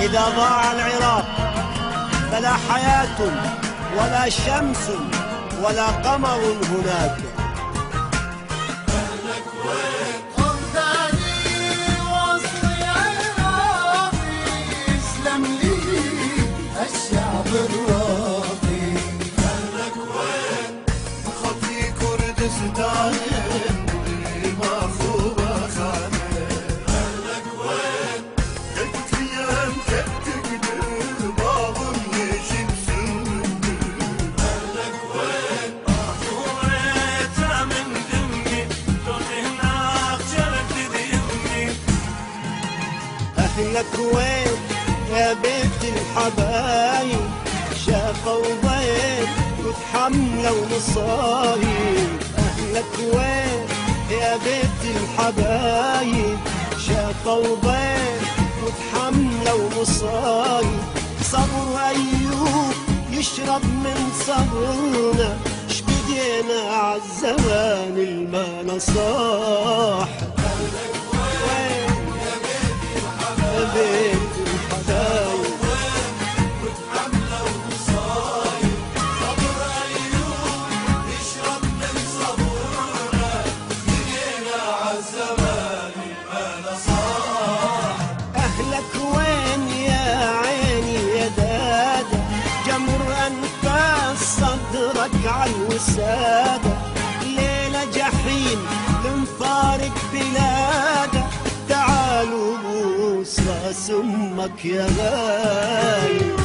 إذا ضاع العراق فلا حياة ولا شمس ولا قمر هناك. أهلك وين أغدادي وأصلي عراقي، يسلم لي الشعب الراقي. أهلك وين خطي كردستان أهلك وين يا بيت الحبايب، شافوا ضيف وتحملوا مصايب. أهلك وين يا بيت الحبايب، شافوا ضيف وتحملوا مصايب. صبر أيوب يشرب من صبرنا، شبدينا عالزمان الما نصاح. بيت الحبايب وتحملوا مصايب، صبر أيوب يشرب من صبرنا، لقينا عالزمان ما نصاح. أهلك وين يا عيني يا دادا، جمر أنفاس صدرك عالوسادة. ليلة جحيم لنفارق بلادة، تعالوا بوس راس امك يا غايب.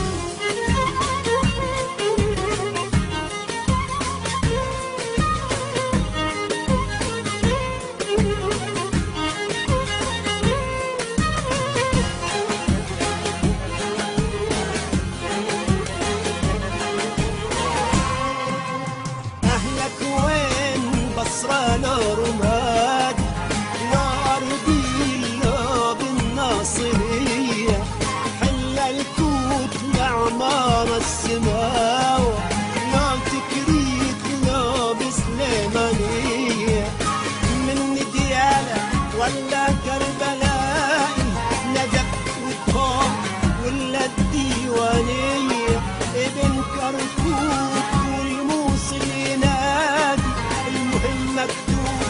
أهلك وين بصرة لا رماد، لا أرضي لا بالناصرية. حل الكوت لعمار السماوة، لا تكريت لا بسليمانية. من ديالة ولا كربلائي، نجف وطهام ولا الديوانية. ابن كركوك والموصل ينادي، المهم مكتوب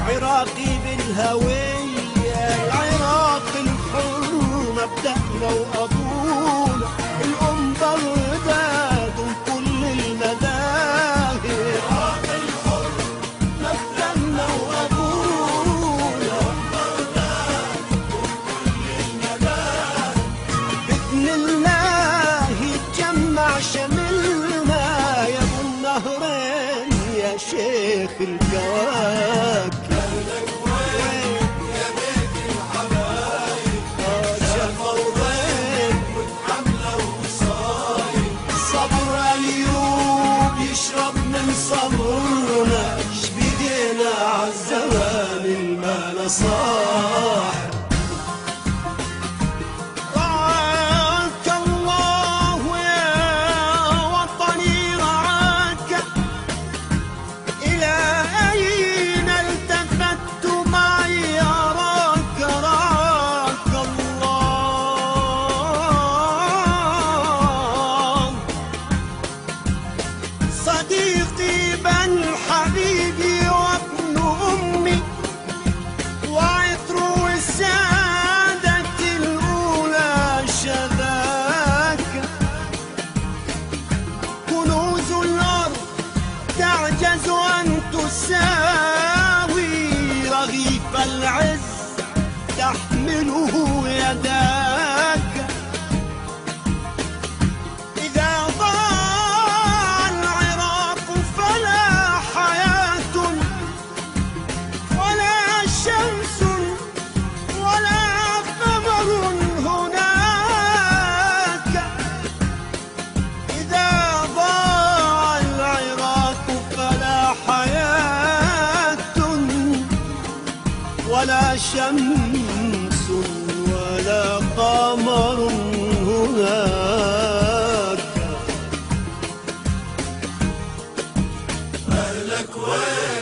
عراقي بالهوية. العراق الحر مبدأنا وأبونا، الأم بغداد وكل المذاهب. العراق الحر مبدأنا وأبونا، وكل المذاهب. بإذن الله يتجمع شملنا يا أبو النهرين يا شيخ الكواكب. أهلك وين يا بيت الحبايب، شافوا ضيف وتحملوا مصايب. صبر أيوب يشرب من صبرنا، شبيدينا عالزمان الما نصاح. رعاك الله يا وطني رعاك، إلى أين التفت معي أراك. رعاك الله صديقي بن حبيبي وابن أمي، وعطر السادة الأولى شذاك. كنوز الأرض تعجز أن تساوي، رغيف العز تحمله يداك. إذا ضاع العراق فلا حياة ولا شمس ولا قمر هناك. إذا ضاع العراق فلا حياة ولا شمس ولا قمر هناك. أهلك وين